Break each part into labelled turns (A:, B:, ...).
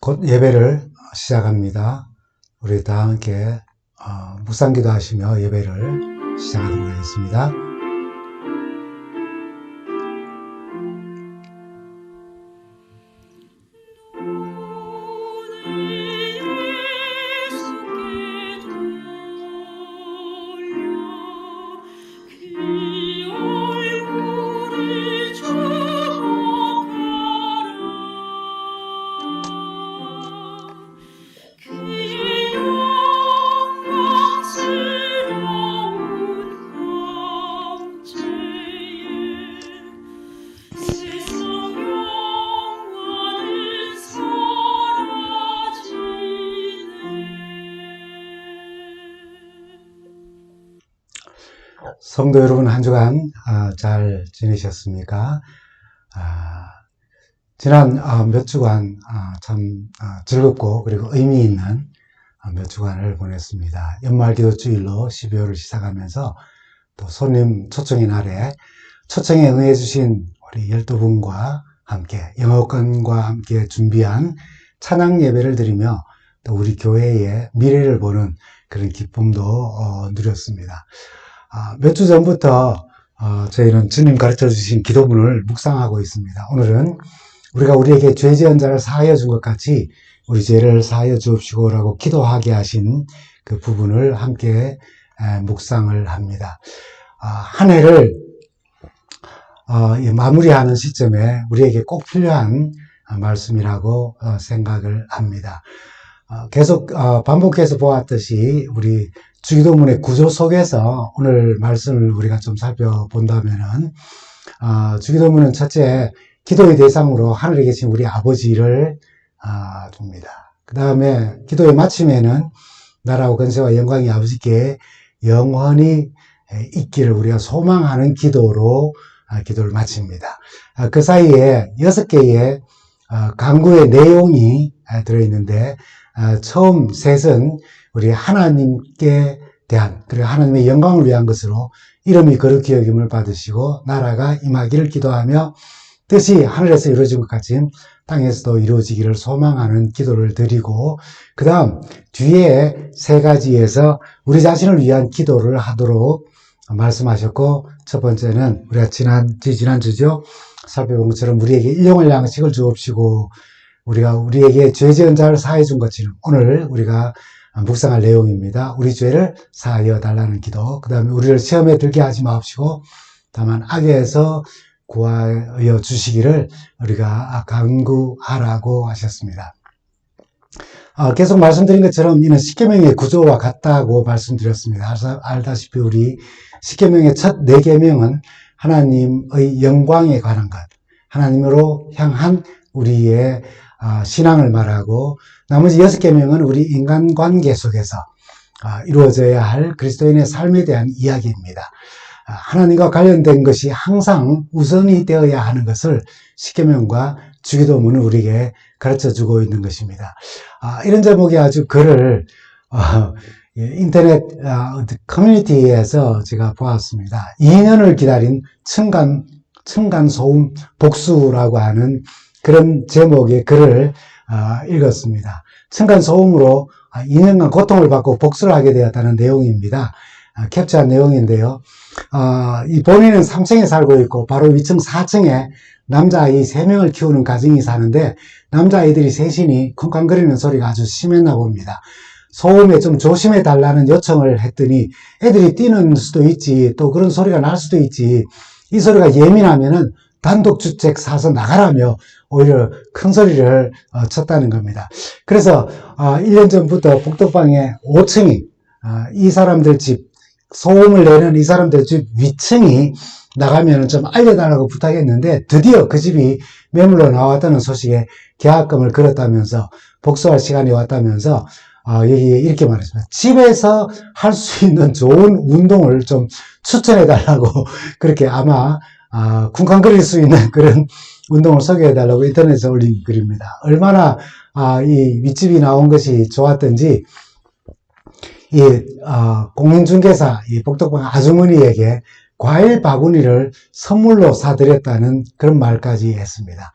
A: 곧 예배를 시작합니다. 우리 다 함께 묵상기도 하시며 예배를 시작하도록 하겠습니다. 성도 여러분, 한 주간 잘 지내셨습니까? 지난 몇 주간 참 즐겁고 그리고 의미 있는 몇 주간을 보냈습니다. 연말 기도주일로 12월을 시작하면서 또 손님 초청의 날에 초청에 응해 주신 우리 12분과 함께 영어권과 함께 준비한 찬양 예배를 드리며 또 우리 교회의 미래를 보는 그런 기쁨도 누렸습니다. 몇 주 전부터 저희는 주님 가르쳐 주신 기도문을 묵상하고 있습니다. 오늘은 우리가 우리에게 죄 지은 자를 사하여 준 것 같이 우리 죄를 사하여 주옵시고라고 기도하게 하신 그 부분을 함께 묵상을 합니다. 한 해를 마무리하는 시점에 우리에게 꼭 필요한 말씀이라고 생각을 합니다. 계속 반복해서 보았듯이 우리 주기도문의 구조 속에서 오늘 말씀을 우리가 좀 살펴본다면은 주기도문은 첫째 기도의 대상으로 하늘에 계신 우리 아버지를 줍니다. 그 다음에 기도의 마침에는 나라와 권세와 영광이 아버지께 영원히 있기를 우리가 소망하는 기도로 기도를 마칩니다. 그 사이에 6개의 간구의 내용이 들어있는데 처음 셋은 우리 하나님께 대한 그리고 하나님의 영광을 위한 것으로 이름이 거룩히 여김을 받으시고 나라가 임하기를 기도하며 뜻이 하늘에서 이루어진 것 같이 땅에서도 이루어지기를 소망하는 기도를 드리고 그 다음 뒤에 세 가지에서 우리 자신을 위한 기도를 하도록 말씀하셨고 첫 번째는 우리가 지난주죠 살펴본 것처럼 우리에게 일용할 양식을 주옵시고 우리가 우리에게 죄 지은 자를 사하여 준 것처럼 오늘 우리가 묵상할 내용입니다. 우리 죄를 사하여 달라는 기도. 그 다음에 우리를 시험에 들게 하지 마옵시고 다만 악에서 구하여 주시기를 우리가 간구하라고 하셨습니다. 계속 말씀드린 것처럼 이는 십계명의 구조와 같다고 말씀드렸습니다. 알다시피 우리 십계명의 첫 4계명은 하나님의 영광에 관한 것, 하나님으로 향한 우리의 신앙을 말하고 나머지 6계명은 우리 인간관계 속에서 이루어져야 할 그리스도인의 삶에 대한 이야기입니다. 하나님과 관련된 것이 항상 우선이 되어야 하는 것을 십계명과 주기도문은 우리에게 가르쳐주고 있는 것입니다. 이런 제목의 아주 글을 인터넷 커뮤니티에서 제가 보았습니다. 2년을 기다린 층간소음 복수라고 하는 그런 제목의 글을 읽었습니다. 층간소음으로 2년간 고통을 받고 복수를 하게 되었다는 내용입니다. 캡처한 내용인데요. 이 본인은 3층에 살고 있고 바로 위층 4층에 남자아이 3명을 키우는 가정이 사는데 남자아이들이 셋이니 쿵쾅거리는 소리가 아주 심했나 봅니다. 소음에 좀 조심해 달라는 요청을 했더니 애들이 뛰는 수도 있지 또 그런 소리가 날 수도 있지 이 소리가 예민하면은 단독주택 사서 나가라며 오히려 큰 소리를 쳤다는 겁니다. 그래서 1년 전부터 복덕방에 5층이 이 사람들 집 소음을 내는 이 사람들 집 위층이 나가면 좀 알려달라고 부탁했는데 드디어 그 집이 매물로 나왔다는 소식에 계약금을 걸었다면서 복수할 시간이 왔다면서 여기 이렇게 말했습니다. 집에서 할 수 있는 좋은 운동을 좀 추천해달라고 그렇게 아마 쿵쾅거릴 수 있는 그런 운동을 소개해달라고 인터넷에 올린 글입니다. 얼마나 이 윗집이 나온 것이 좋았던지 이 공인중개사 이 복덕방 아주머니에게 과일 바구니를 선물로 사드렸다는 그런 말까지 했습니다.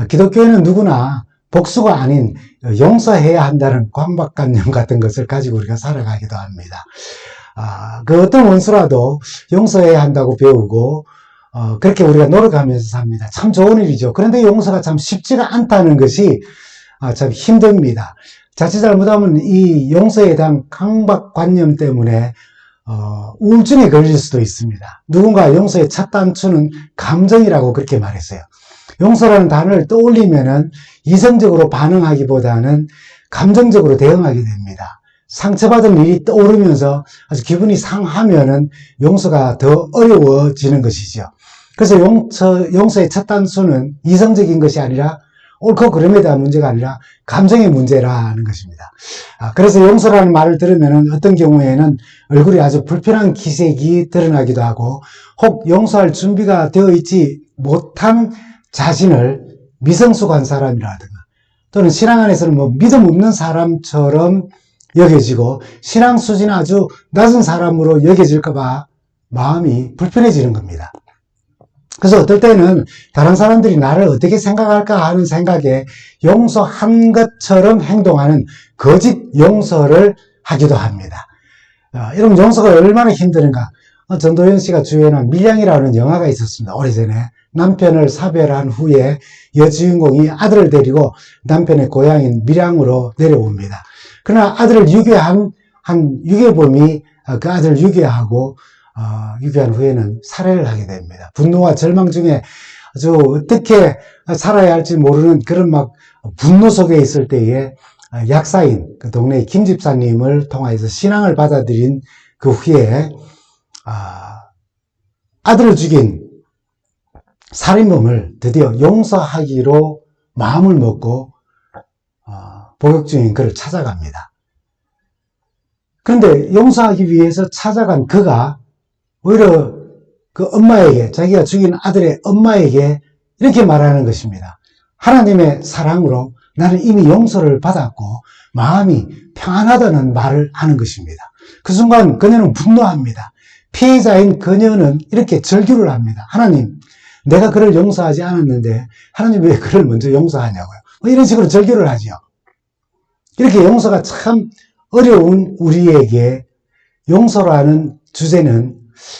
A: 기독교에는 누구나 복수가 아닌 용서해야 한다는 강박관념 같은 것을 가지고 우리가 살아가기도 합니다. 그 어떤 원수라도 용서해야 한다고 배우고 그렇게 우리가 노력하면서 삽니다. 참 좋은 일이죠. 그런데 용서가 참 쉽지가 않다는 것이 참 힘듭니다. 자칫 잘못하면 이 용서에 대한 강박관념 때문에 우울증에 걸릴 수도 있습니다. 누군가 용서의 첫 단추는 감정이라고 그렇게 말했어요. 용서라는 단어를 떠올리면은 이성적으로 반응하기보다는 감정적으로 대응하게 됩니다. 상처받은 일이 떠오르면서 아주 기분이 상하면은 용서가 더 어려워지는 것이죠. 그래서 용서의 첫 단추는 이성적인 것이 아니라 옳고 그름에 대한 문제가 아니라 감정의 문제라는 것입니다. 그래서 용서라는 말을 들으면 어떤 경우에는 얼굴이 아주 불편한 기색이 드러나기도 하고, 혹 용서할 준비가 되어 있지 못한 자신을 미성숙한 사람이라든가, 또는 신앙 안에서는 믿음 없는 사람처럼 여겨지고 신앙 수준이 아주 낮은 사람으로 여겨질까봐 마음이 불편해지는 겁니다. 그래서 어떨 때는 다른 사람들이 나를 어떻게 생각할까 하는 생각에 용서한 것처럼 행동하는 거짓 용서를 하기도 합니다. 이런 용서가 얼마나 힘드는가. 전도연 씨가 주연한 밀양이라는 영화가 있었습니다. 오래전에. 남편을 사별한 후에 여주인공이 아들을 데리고 남편의 고향인 밀양으로 내려옵니다. 그러나 아들을 유괴한 유괴범이 그 아들을 유괴한 후에는 살해를 하게 됩니다. 분노와 절망 중에 아주 어떻게 살아야 할지 모르는 그런 분노 속에 있을 때에 약사인 그 동네 김 집사님을 통해서 신앙을 받아들인 그 후에 아들을 죽인 살인범을 드디어 용서하기로 마음을 먹고 복역 중인 그를 찾아갑니다. 그런데 용서하기 위해서 찾아간 그가 오히려 그 엄마에게, 자기가 죽인 아들의 엄마에게 이렇게 말하는 것입니다. 하나님의 사랑으로 나는 이미 용서를 받았고 마음이 평안하다는 말을 하는 것입니다. 그 순간 그녀는 분노합니다. 피해자인 그녀는 이렇게 절규를 합니다. 하나님, 내가 그를 용서하지 않았는데 하나님 왜 그를 먼저 용서하냐고요. 이런 식으로 절규를 하죠. 이렇게 용서가 참 어려운 우리에게 용서라는 주제는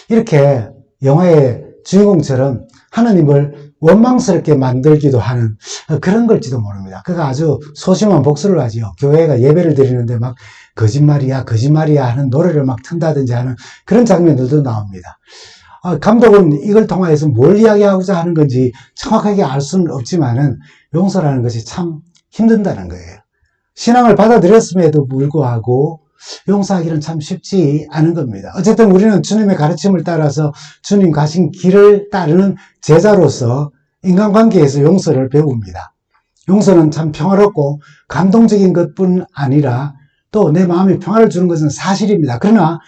A: 이렇게 영화의 주인공처럼 하나님을 원망스럽게 만들기도 하는 그런 걸지도 모릅니다. 그가 아주 소심한 복수를 하지요. 교회가 예배를 드리는데 거짓말이야 하는 노래를 튼다든지 하는 그런 장면들도 나옵니다. 감독은 이걸 통해서 뭘 이야기하고자 하는 건지 정확하게 알 수는 없지만은 용서라는 것이 참 힘든다는 거예요. 신앙을 받아들였음에도 불구하고 용서하기는 참 쉽지 않은 겁니다. 어쨌든 우리는 주님의 가르침을 따라서 주님 가신 길을 따르는 제자로서 인간관계에서 용서를 배웁니다. 용서는 참 평화롭고 감동적인 것뿐 아니라 또 내 마음에 평화를 주는 것은 사실입니다. 그러나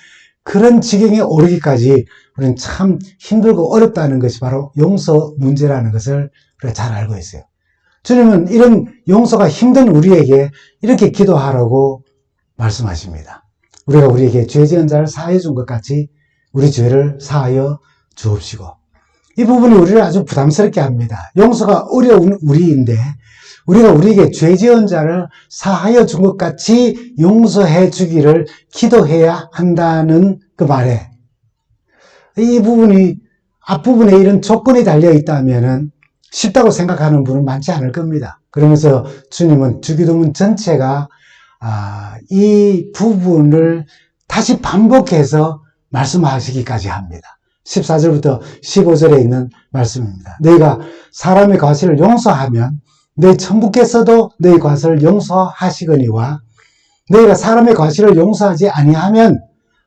A: 그런 지경에 오르기까지 우리는 참 힘들고 어렵다는 것이 바로 용서 문제라는 것을 우리가 잘 알고 있어요. 주님은 이런 용서가 힘든 우리에게 이렇게 기도하라고 말씀하십니다. 우리가 우리에게 죄 지은 자를 사하여 준 것 같이 우리 죄를 사하여 주옵시고. 이 부분이 우리를 아주 부담스럽게 합니다. 용서가 어려운 우리인데 우리가 우리에게 죄 지은 자를 사하여 준 것 같이 용서해 주기를 기도해야 한다는 그 말에 이 부분이 앞부분에 이런 조건이 달려 있다면은 쉽다고 생각하는 분은 많지 않을 겁니다. 그러면서 주님은 주기도문 전체가 이 부분을 다시 반복해서 말씀하시기까지 합니다. 14절부터 15절에 있는 말씀입니다. 너희가 사람의 과실을 용서하면 너희 천부께서도 너희 과실을 용서하시거니와 너희가 사람의 과실을 용서하지 아니하면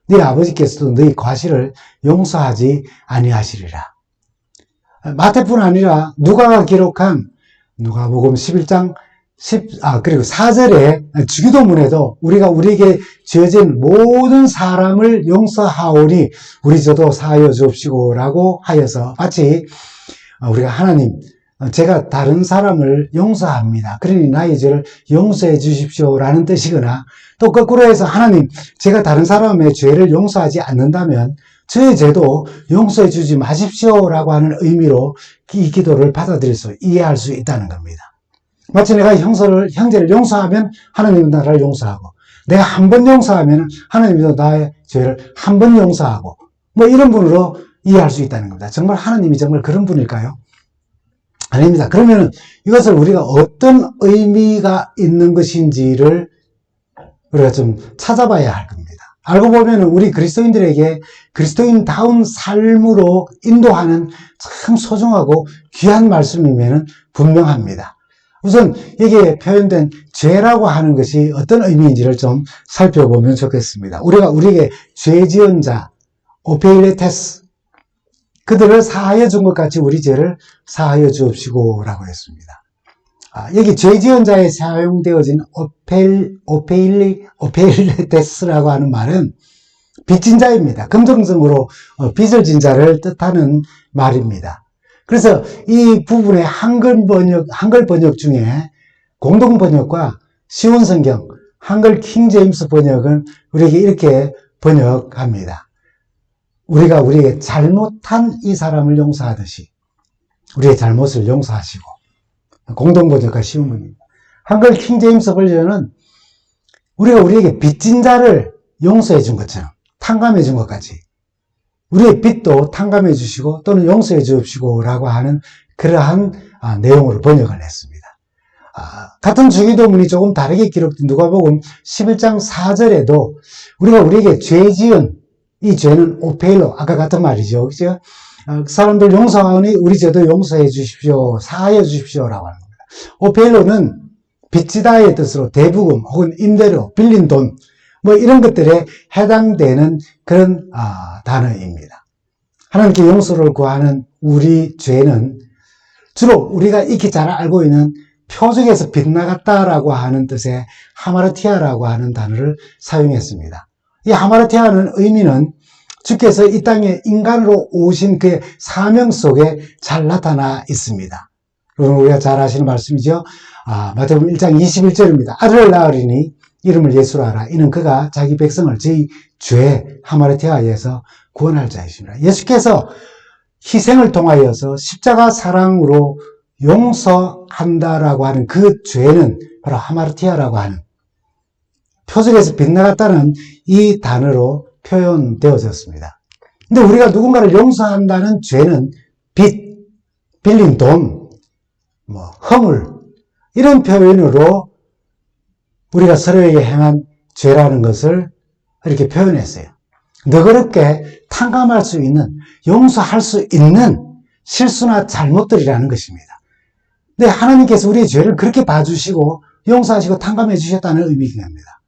A: 너희 아버지께서도 너희 과실을 용서하지 아니하시리라. 마태뿐 아니라 누가가 기록한 누가복음 11장 그리고 4절에 주기도문에도 우리가 우리에게 지어진 모든 사람을 용서하오니 우리 저도 사하여 주옵시고 라고 하여서 마치 우리가 하나님 제가 다른 사람을 용서합니다. 그러니 나의 죄를 용서해 주십시오 라는 뜻이거나 또 거꾸로 해서 하나님 제가 다른 사람의 죄를 용서하지 않는다면 저의 죄도 용서해 주지 마십시오 라고 하는 의미로 이 기도를 받아들일 수 이해할 수 있다는 겁니다. 마치 내가 형제를 용서하면 하나님은 나를 용서하고, 내가 한 번 용서하면 하나님도 나의 죄를 한 번 용서하고, 뭐 이런 분으로 이해할 수 있다는 겁니다. 정말 하나님이 정말 그런 분일까요? 아닙니다. 그러면 이것을 우리가 어떤 의미가 있는 것인지를 우리가 좀 찾아봐야 할 겁니다. 알고 보면 우리 그리스도인들에게 그리스도인다운 삶으로 인도하는 참 소중하고 귀한 말씀이면 분명합니다. 우선 여기에 표현된 죄라고 하는 것이 어떤 의미인지를 좀 살펴보면 좋겠습니다. 우리에게 죄 지은 자, 오페일레테스, 그들을 사하여 준 것 같이 우리 죄를 사하여 주옵시고 라고 했습니다. 여기 죄 지은 자에 사용되어진 오페일레테스라고 하는 말은 빚진 자입니다. 긍정적으로 빚을 진 자를 뜻하는 말입니다. 그래서 이 부분의 한글 번역 중에 공동 번역과 쉬운 성경, 한글 킹 제임스 번역은 우리에게 이렇게 번역합니다. 우리가 우리의 잘못한 이 사람을 용서하듯이 우리의 잘못을 용서하시고, 공동 번역과 쉬운 번역. 한글 킹 제임스 버전은 우리가 우리에게 빚진 자를 용서해 준 것처럼, 탕감해 준 것까지 우리의 빚도 탕감해 주시고 또는 용서해 주옵시고 라고 하는 그러한 내용으로 번역을 했습니다. 같은 주기도문이 조금 다르게 기록된 누가복음 11장 4절에도 우리가 우리에게 죄 지은 이 죄는 오페일로, 아까 같은 말이죠. 그죠? 사람들 용서하니 우리 죄도 용서해 주십시오, 사하여 주십시오 라고 하는 겁니다. 오페일로는 빚지다의 뜻으로 대부금 혹은 임대료, 빌린 돈, 뭐 이런 것들에 해당되는 그런 단어입니다. 하나님께 용서를 구하는 우리 죄는 주로 우리가 익히 잘 알고 있는 표적에서 빗나갔다라고 하는 뜻의 하마르티아라고 하는 단어를 사용했습니다. 이 하마르티아는 의미는 주께서 이 땅에 인간으로 오신 그의 사명 속에 잘 나타나 있습니다. 여러분 우리가 잘 아시는 말씀이죠. 마태복음 1장 21절입니다. 아들을 낳으리니 이름을 예수로 하라. 이는 그가 자기 백성을 저희 죄 하마르티아에서 구원할 자이십니다. 예수께서 희생을 통하여서 십자가 사랑으로 용서한다라고 하는 그 죄는 바로 하마르티아라고 하는 표적에서 빗나갔다는 이 단어로 표현되어졌습니다. 근데 우리가 누군가를 용서한다는 죄는 빚, 빌린 돈, 허물 이런 표현으로 우리가 서로에게 행한 죄라는 것을 이렇게 표현했어요. 너그럽게 탕감할 수 있는, 용서할 수 있는 실수나 잘못들이라는 것입니다. 근데 하나님께서 우리의 죄를 그렇게 봐주시고 용서하시고 탕감해 주셨다는 의미입니다.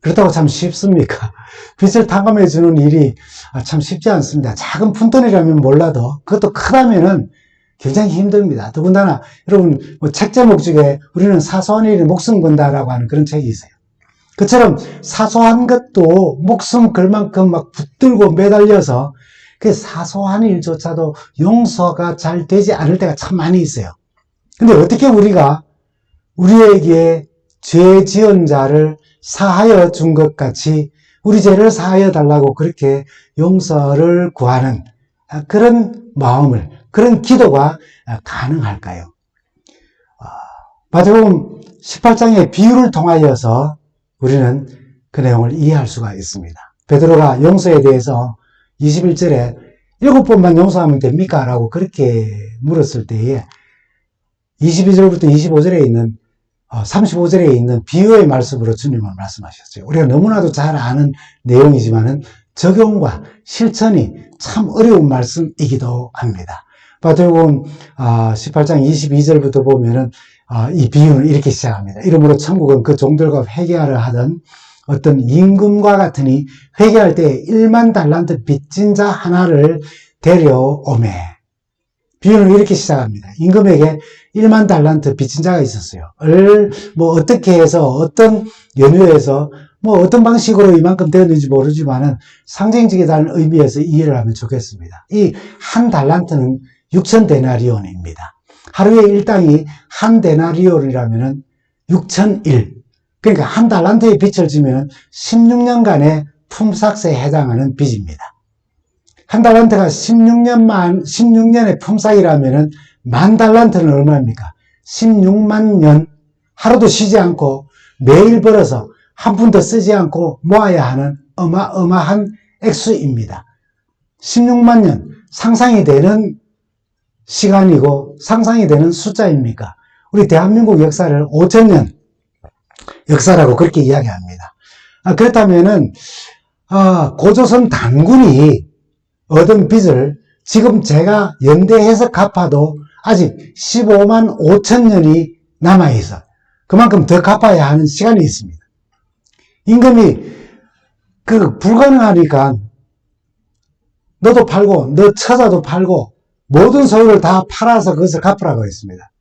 A: 그렇다고 참 쉽습니까? 빚을 탕감해 주는 일이 참 쉽지 않습니다. 작은 푼돈이라면 몰라도 그것도 크다면은 굉장히 힘듭니다. 더군다나 여러분 책 제목 중에 우리는 사소한 일에 목숨 건다라고 하는 그런 책이 있어요. 그처럼 사소한 것도 목숨 걸 만큼 막 붙들고 매달려서 그 사소한 일조차도 용서가 잘 되지 않을 때가 참 많이 있어요. 근데 어떻게 우리가 우리에게 죄 지은 자를 사하여 준 것 같이 우리 죄를 사하여 달라고 그렇게 용서를 구하는 그런 마음을, 그런 기도가 가능할까요? 마태복음 18장의 비유를 통하여서 우리는 그 내용을 이해할 수가 있습니다. 베드로가 용서에 대해서 21절에 7번만 용서하면 됩니까? 라고 그렇게 물었을 때에 22절부터 25절에 있는 35절에 있는 비유의 말씀으로 주님은 말씀하셨어요. 우리가 너무나도 잘 아는 내용이지만은 적용과 실천이 참 어려운 말씀이기도 합니다. 마태복음 18장 22절부터 보면은 이 비유는 이렇게 시작합니다. 이러므로 천국은 그 종들과 회개하려 하던 어떤 임금과 같으니 회개할 때 1만 달란트 빚진 자 하나를 데려오매. 비유는 이렇게 시작합니다. 임금에게 1만 달란트 빚진 자가 있었어요. 어떻게 해서 어떤 연유에서 어떤 방식으로 이만큼 되었는지 모르지만은 상징적이라는 의미에서 이해를 하면 좋겠습니다. 이 한 달란트는 6,000데나리온입니다. 하루의 일당이 한 데나리온이라면은 6,001. 그러니까 한 달란트의 빚을 지면 16년간의 품삯에 해당하는 빚입니다. 한 달란트가 16년의 품삯이라면은 만 달란트는 얼마입니까? 16만 년 하루도 쉬지 않고 매일 벌어서 한 푼도 쓰지 않고 모아야 하는 어마어마한 액수입니다. 16만 년, 상상이 되는 시간이고 상상이 되는 숫자입니까? 우리 대한민국 역사를 5천년 역사라고 그렇게 이야기합니다. 그렇다면은 고조선 단군이 얻은 빚을 지금 제가 연대해서 갚아도 아직 15만 5천 년이 남아있어. 그만큼 더 갚아야 하는 시간이 있습니다. 임금이 불가능하니까 너도 팔고 너 처자도 팔고 모든 소유를 다 팔아서 그것을 갚으라고 했습니다.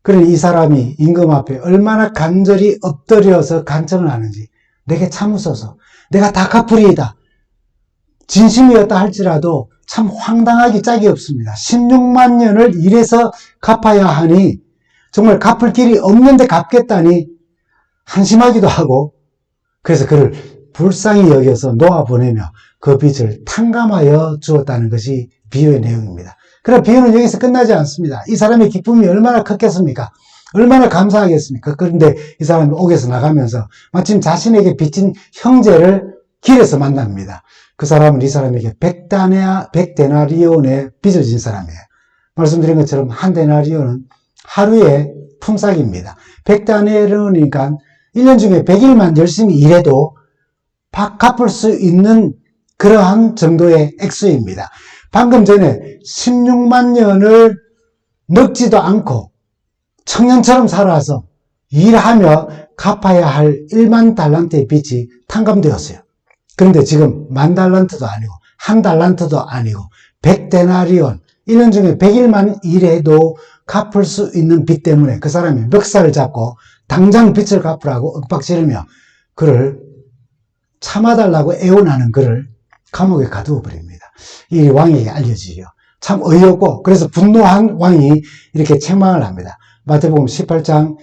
A: 그러니 이 사람이 임금 앞에 얼마나 간절히 엎드려서 간청을 하는지, 내게 참으소서, 내가 다 갚으리이다. 진심이었다 할지라도 참 황당하기 짝이 없습니다. 16만 년을 일해서 갚아야 하니 정말 갚을 길이 없는데 갚겠다니 한심하기도 하고, 그래서 그를 불쌍히 여겨서 놓아보내며 그 빚을 탕감하여 주었다는 것이 비유의 내용입니다. 그러나 비유는 여기서 끝나지 않습니다. 이 사람의 기쁨이 얼마나 컸겠습니까? 얼마나 감사하겠습니까? 그런데 이 사람이 옥에서 나가면서 마침 자신에게 빚진 형제를 길에서 만납니다. 그 사람은 이 사람에게 100데나리온의 빚을 진 사람이에요. 말씀드린 것처럼 한 데나리온은 하루의 품삯입니다. 100데나리온이니까 1년 중에 100일만 열심히 일해도 갚을 수 있는 그러한 정도의 액수입니다. 방금 전에 16만 년을 먹지도 않고 청년처럼 살아서 일하며 갚아야 할 1만 달란트의 빚이 탕감되었어요. 그런데 지금 10,000달란트도 아니고 1달란트도 아니고 100데나리온, 1년 중에 100일만 일해도 갚을 수 있는 빚 때문에 그 사람이 멱살을 잡고 당장 빚을 갚으라고 윽박지르며 그를 참아달라고 애원하는 그를 감옥에 가두어 버립니다. 이 왕에게 알려지죠. 참 어이없고, 그래서 분노한 왕이 이렇게 책망을 합니다. 마태복음 18장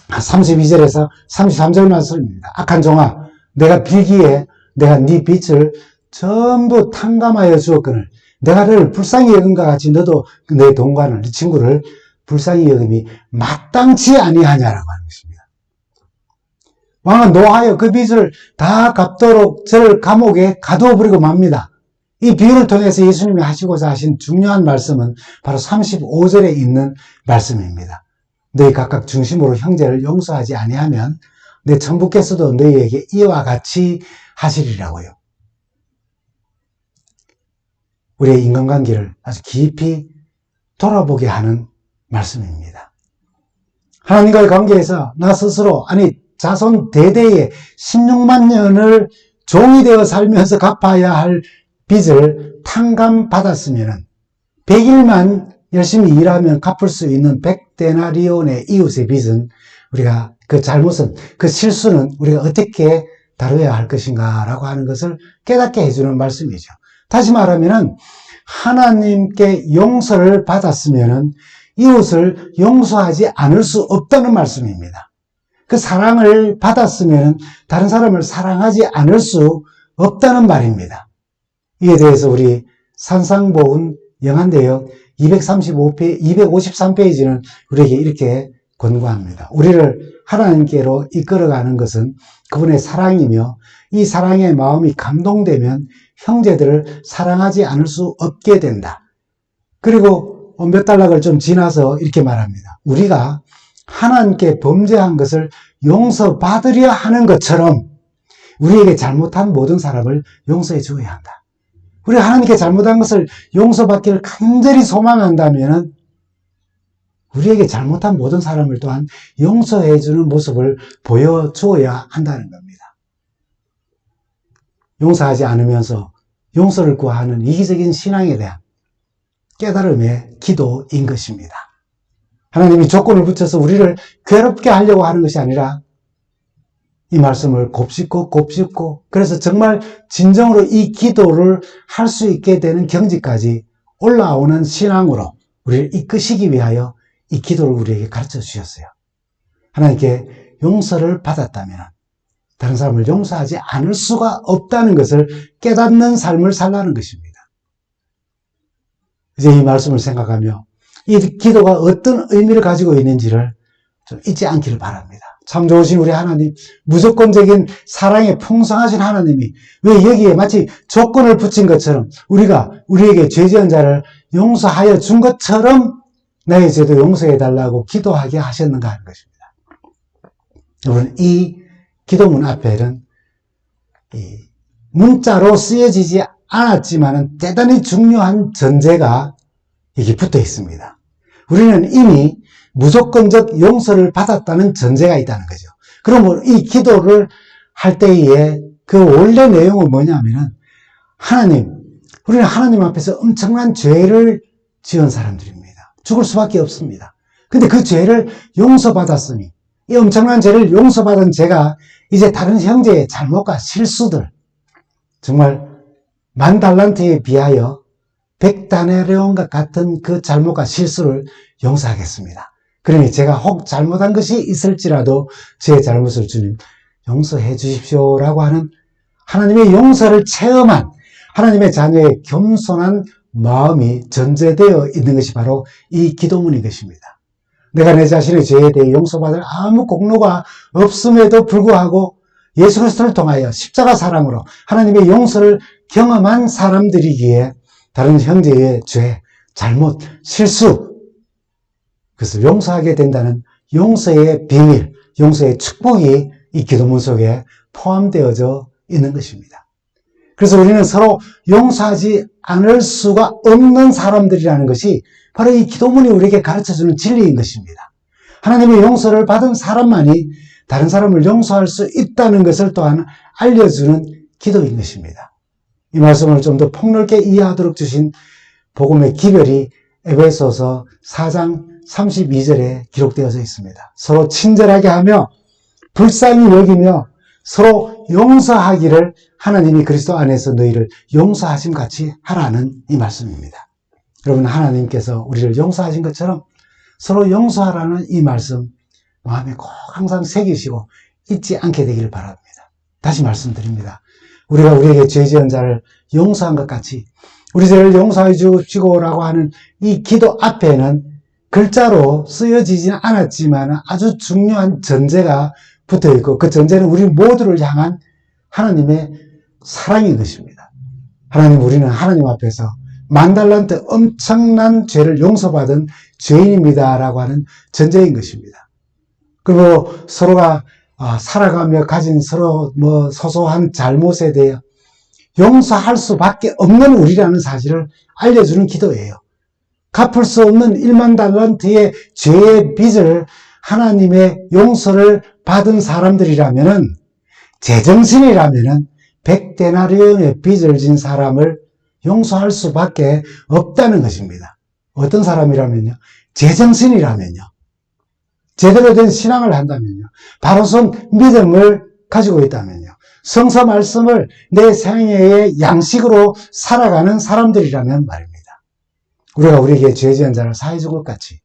A: 32절에서 33절 말씀입니다. 악한 종아, 내가 빌기에 내가 네 빚을 전부 탕감하여 주었거늘 내가 너를 불쌍히 여긴과 같이 너도 내 동관을, 네 친구를 불쌍히 여김이 마땅치 아니하냐라고 하는 것입니다. 왕은 노하여 그 빚을 다 갚도록 저를 감옥에 가두어 버리고 맙니다. 이 비유를 통해서 예수님이 하시고자 하신 중요한 말씀은 바로 35절에 있는 말씀입니다. 너희 각각 중심으로 형제를 용서하지 아니하면 내 천부께서도 너희에게 이와 같이 하시리라고요. 우리의 인간관계를 아주 깊이 돌아보게 하는 말씀입니다. 하나님과의 관계에서 나 스스로, 자손 대대에 16만 년을 종이 되어 살면서 갚아야 할 빚을 탕감받았으면 100일만 열심히 일하면 갚을 수 있는 100데나리온의 이웃의 빚은 우리가 그 잘못은, 그 실수는 우리가 어떻게 다뤄야 할 것인가 라고 하는 것을 깨닫게 해주는 말씀이죠. 다시 말하면 하나님께 용서를 받았으면 이웃을 용서하지 않을 수 없다는 말씀입니다. 그 사랑을 받았으면 다른 사람을 사랑하지 않을 수 없다는 말입니다. 이에 대해서 우리 산상보훈 영한대역 253페이지는 우리에게 이렇게 권고합니다. 우리를 하나님께로 이끌어가는 것은 그분의 사랑이며 이 사랑의 마음이 감동되면 형제들을 사랑하지 않을 수 없게 된다. 그리고 몇 단락을 좀 지나서 이렇게 말합니다. 우리가 하나님께 범죄한 것을 용서받으려 하는 것처럼 우리에게 잘못한 모든 사람을 용서해 주어야 한다. 우리가 하나님께 잘못한 것을 용서받기를 간절히 소망한다면 우리에게 잘못한 모든 사람을 또한 용서해 주는 모습을 보여주어야 한다는 겁니다. 용서하지 않으면서 용서를 구하는 이기적인 신앙에 대한 깨달음의 기도인 것입니다. 하나님이 조건을 붙여서 우리를 괴롭게 하려고 하는 것이 아니라 이 말씀을 곱씹고 그래서 정말 진정으로 이 기도를 할 수 있게 되는 경지까지 올라오는 신앙으로 우리를 이끄시기 위하여 이 기도를 우리에게 가르쳐 주셨어요. 하나님께 용서를 받았다면 다른 사람을 용서하지 않을 수가 없다는 것을 깨닫는 삶을 살라는 것입니다. 이제 이 말씀을 생각하며 이 기도가 어떤 의미를 가지고 있는지를 좀 잊지 않기를 바랍니다. 참 좋으신 우리 하나님, 무조건적인 사랑에 풍성하신 하나님이 왜 여기에 마치 조건을 붙인 것처럼 우리에게 죄 지은 자를 용서하여 준 것처럼 나의 죄도 용서해달라고 기도하게 하셨는가 하는 것입니다. 여러분, 이 기도문 앞에는 문자로 쓰여지지 않았지만 대단히 중요한 전제가 이게 붙어 있습니다. 우리는 이미 무조건적 용서를 받았다는 전제가 있다는 거죠. 그러면 이 기도를 할 때에 그 원래 내용은 뭐냐면은 우리는 하나님 앞에서 엄청난 죄를 지은 사람들입니다. 죽을 수밖에 없습니다. 근데 그 죄를 용서받았으니 이 엄청난 죄를 용서받은 제가 이제 다른 형제의 잘못과 실수들, 정말 10,000달란트에 비하여 100다나리온과 같은 그 잘못과 실수를 용서하겠습니다. 그러니 제가 혹 잘못한 것이 있을지라도 제 잘못을 주님 용서해 주십시오라고 하는 하나님의 용서를 체험한 하나님의 자녀의 겸손한 마음이 전제되어 있는 것이 바로 이 기도문인 것입니다. 내가 내 자신의 죄에 대해 용서받을 아무 공로가 없음에도 불구하고 예수 그리스도를 통하여 십자가 사랑으로 하나님의 용서를 경험한 사람들이기에 다른 형제의 죄, 잘못, 실수, 그것을 용서하게 된다는 용서의 비밀, 용서의 축복이 이 기도문 속에 포함되어져 있는 것입니다. 그래서 우리는 서로 용서하지 않을 수가 없는 사람들이라는 것이 바로 이 기도문이 우리에게 가르쳐주는 진리인 것입니다. 하나님의 용서를 받은 사람만이 다른 사람을 용서할 수 있다는 것을 또한 알려주는 기도인 것입니다. 이 말씀을 좀 더 폭넓게 이해하도록 주신 복음의 기별이 에베소서 4장 32절에 기록되어져 있습니다. 서로 친절하게 하며 불쌍히 여기며 서로 용서하기를 하나님이 그리스도 안에서 너희를 용서하심 같이 하라는 이 말씀입니다. 여러분, 하나님께서 우리를 용서하신 것처럼 서로 용서하라는 이 말씀 마음에 꼭 항상 새기시고 잊지 않게 되기를 바랍니다. 다시 말씀드립니다. 우리가 우리에게 죄 지은 자를 용서한 것 같이 우리 죄를 용서해 주시고라고 하는 이 기도 앞에는 글자로 쓰여지지는 않았지만 아주 중요한 전제가 붙어 있고 그 전제는 우리 모두를 향한 하나님의 사랑인 것입니다. 우리는 하나님 앞에서 10,000달란트 엄청난 죄를 용서받은 죄인입니다라고 하는 전제인 것입니다. 그리고 서로가 살아가며 가진 서로 소소한 잘못에 대해 용서할 수밖에 없는 우리라는 사실을 알려주는 기도예요. 갚을 수 없는 10,000달란트의 죄의 빚을 하나님의 용서를 받은 사람들이라면은, 제정신이라면은 100데나리온의 빚을 진 사람을 용서할 수밖에 없다는 것입니다. 어떤 사람이라면요, 제정신이라면요, 제대로 된 신앙을 한다면요, 바로선 믿음을 가지고 있다면요, 성서 말씀을 내 생애의 양식으로 살아가는 사람들이라면 말입니다. 우리가 우리에게 죄 지은 자를 사해 준 것 같이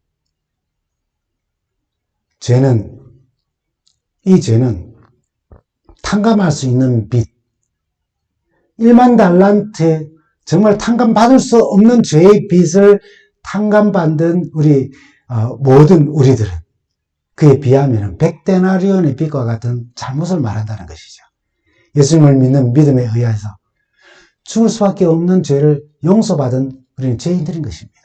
A: 이 죄는 탕감할 수 있는 빚, 10,000달란트, 정말 탕감받을 수 없는 죄의 빚을 탕감받은 모든 우리들은 그에 비하면 100데나리온의 빚과 같은 잘못을 말한다는 것이죠. 예수님을 믿는 믿음에 의해서 죽을 수밖에 없는 죄를 용서받은 우리는 죄인들인 것입니다.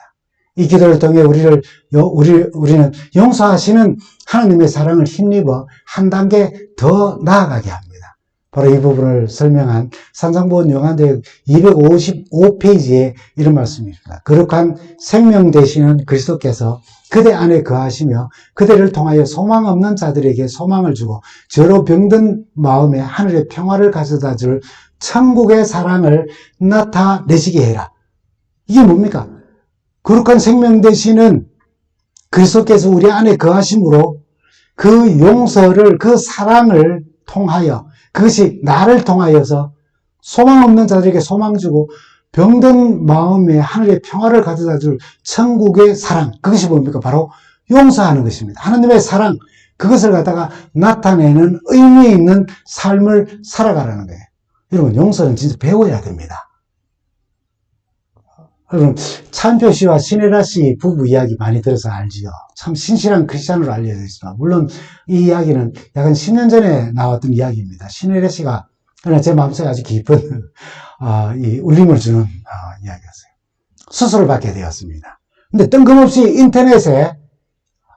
A: 이 기도를 통해 우리는 용서하시는 하나님의 사랑을 힘입어 한 단계 더 나아가게 합니다. 바로 이 부분을 설명한 산상보훈 요한대역 255페이지에 이런 말씀입니다. 거룩한 생명 되시는 그리스도께서 그대 안에 거하시며 그대를 통하여 소망 없는 자들에게 소망을 주고 죄로 병든 마음에 하늘의 평화를 가져다 줄 천국의 사랑을 나타내시게 해라. 이게 뭡니까? 거룩한 생명 되시는 그리스도께서 우리 안에 거하심으로 그 용서를, 그 사랑을 통하여, 그것이 나를 통하여서 소망 없는 자들에게 소망 주고 병든 마음에 하늘의 평화를 가져다 줄 천국의 사랑, 그것이 뭡니까? 바로 용서하는 것입니다. 하나님의 사랑, 그것을 갖다가 나타내는 의미 있는 삶을 살아가라는 거예요. 여러분, 용서는 진짜 배워야 됩니다. 여러분, 차은표 씨와 신혜라 씨 부부 이야기 많이 들어서 알지요. 참 신실한 크리스찬으로 알려져 있습니다. 물론 이 이야기는 약간 10년 전에 나왔던 이야기입니다. 신혜라 씨가 그러나 제 마음속에 아주 깊은 이 울림을 주는 이야기였어요. 수술을 받게 되었습니다. 근데 뜬금없이 인터넷에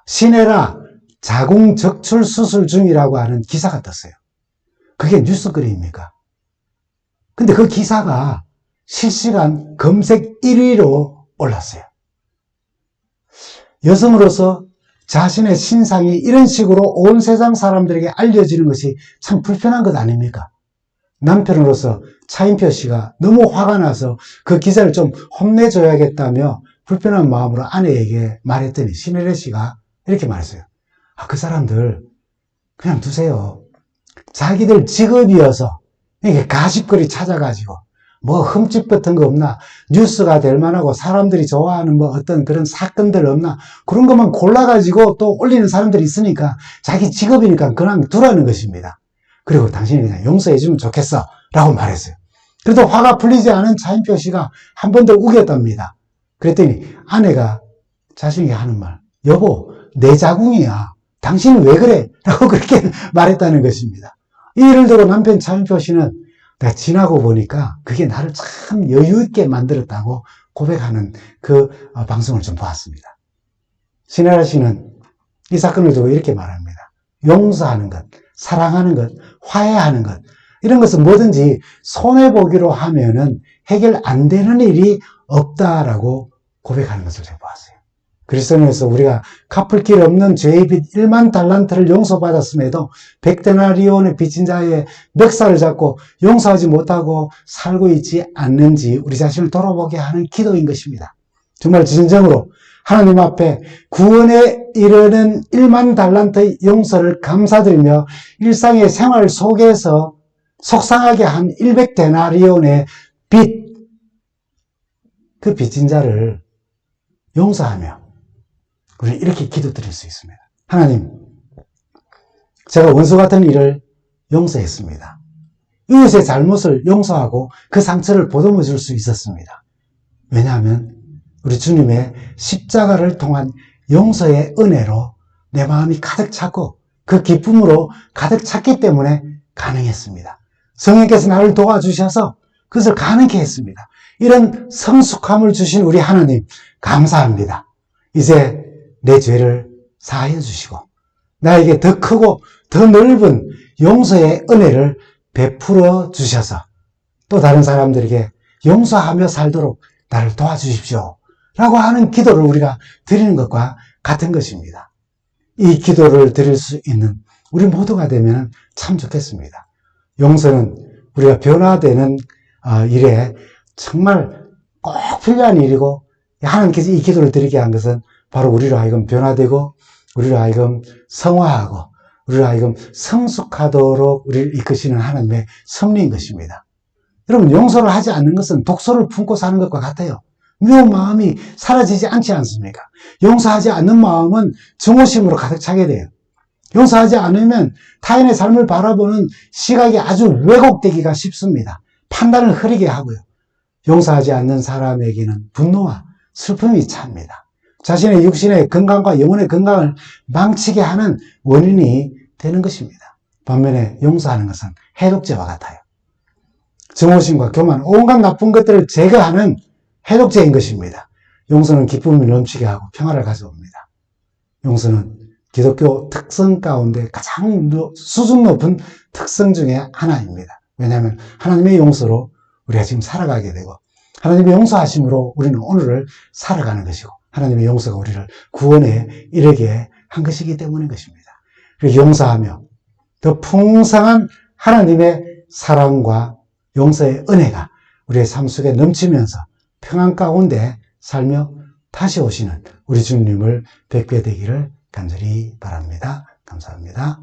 A: 신혜라 자궁적출 수술 중이라고 하는 기사가 떴어요. 그게 뉴스거리입니까? 근데 그 기사가 실시간 검색 1위로 올랐어요. 여성으로서 자신의 신상이 이런 식으로 온 세상 사람들에게 알려지는 것이 참 불편한 것 아닙니까? 남편으로서 차인표 씨가 너무 화가 나서 그 기자를 좀 혼내줘야겠다며 불편한 마음으로 아내에게 말했더니 신혜래 씨가 이렇게 말했어요. 그 사람들 그냥 두세요. 자기들 직업이어서 이렇게 가십거리 찾아가지고 뭐 흠집 같은 거 없나, 뉴스가 될 만하고 사람들이 좋아하는 뭐 어떤 그런 사건들 없나, 그런 것만 골라가지고 또 올리는 사람들이 있으니까 자기 직업이니까 그냥 두라는 것입니다. 그리고 당신이 그냥 용서해주면 좋겠어 라고 말했어요. 그래도 화가 풀리지 않은 차인표 씨가 한 번 더 우겼답니다. 그랬더니 아내가 자신에게 하는 말, 여보 내 자궁이야, 당신은 왜 그래? 라고 그렇게 말했다는 것입니다. 이 일을 두고 남편 차인표 씨는 내가 지나고 보니까 그게 나를 참 여유 있게 만들었다고 고백하는 그 방송을 좀 보았습니다. 신혜라 씨는 이 사건을 두고 이렇게 말합니다. 용서하는 것, 사랑하는 것, 화해하는 것, 이런 것은 뭐든지 손해보기로 하면은 해결 안 되는 일이 없다라고 고백하는 것을 제가 보았어요. 그리스도인에서 우리가 갚을 길 없는 죄의 빚 1만 달란트를 용서받았음에도 100데나리온의 빚진 자의 멱살을 잡고 용서하지 못하고 살고 있지 않는지 우리 자신을 돌아보게 하는 기도인 것입니다. 정말 진정으로 하나님 앞에 구원에 이르는 1만 달란트의 용서를 감사드리며 일상의 생활 속에서 속상하게 한 100데나리온의 빚, 그 빚진 자를 용서하며 우리는 이렇게 기도드릴 수 있습니다. 하나님, 제가 원수 같은 일을 용서했습니다. 이웃의 잘못을 용서하고 그 상처를 보듬어 줄 수 있었습니다. 왜냐하면 우리 주님의 십자가를 통한 용서의 은혜로 내 마음이 가득 찼고 그 기쁨으로 가득 찼기 때문에 가능했습니다. 성령께서 나를 도와주셔서 그것을 가능케 했습니다. 이런 성숙함을 주신 우리 하나님 감사합니다. 이제 내 죄를 사하여 주시고 나에게 더 크고 더 넓은 용서의 은혜를 베풀어 주셔서 또 다른 사람들에게 용서하며 살도록 나를 도와주십시오 라고 하는 기도를 우리가 드리는 것과 같은 것입니다. 이 기도를 드릴 수 있는 우리 모두가 되면 참 좋겠습니다. 용서는 우리가 변화되는 일에 정말 꼭 필요한 일이고 하나님께서 이 기도를 드리게 한 것은 바로 우리로 하여금 변화되고 우리로 하여금 성화하고 우리로 하여금 성숙하도록 우리를 이끄시는 하나님의 섭리인 것입니다. 여러분, 용서를 하지 않는 것은 독소를 품고 사는 것과 같아요. 미운 마음이 사라지지 않지 않습니까? 용서하지 않는 마음은 증오심으로 가득 차게 돼요. 용서하지 않으면 타인의 삶을 바라보는 시각이 아주 왜곡되기가 쉽습니다. 판단을 흐리게 하고요. 용서하지 않는 사람에게는 분노와 슬픔이 찹니다. 자신의 육신의 건강과 영혼의 건강을 망치게 하는 원인이 되는 것입니다. 반면에 용서하는 것은 해독제와 같아요. 증오심과 교만, 온갖 나쁜 것들을 제거하는 해독제인 것입니다. 용서는 기쁨을 넘치게 하고 평화를 가져옵니다. 용서는 기독교 특성 가운데 가장 수준 높은 특성 중에 하나입니다. 왜냐하면 하나님의 용서로 우리가 지금 살아가게 되고 하나님의 용서하심으로 우리는 오늘을 살아가는 것이고 하나님의 용서가 우리를 구원에 이르게 한 것이기 때문인 것입니다. 그래서 용서하며 더 풍성한 하나님의 사랑과 용서의 은혜가 우리의 삶 속에 넘치면서 평안 가운데 살며 다시 오시는 우리 주님을 뵙게 되기를 간절히 바랍니다. 감사합니다.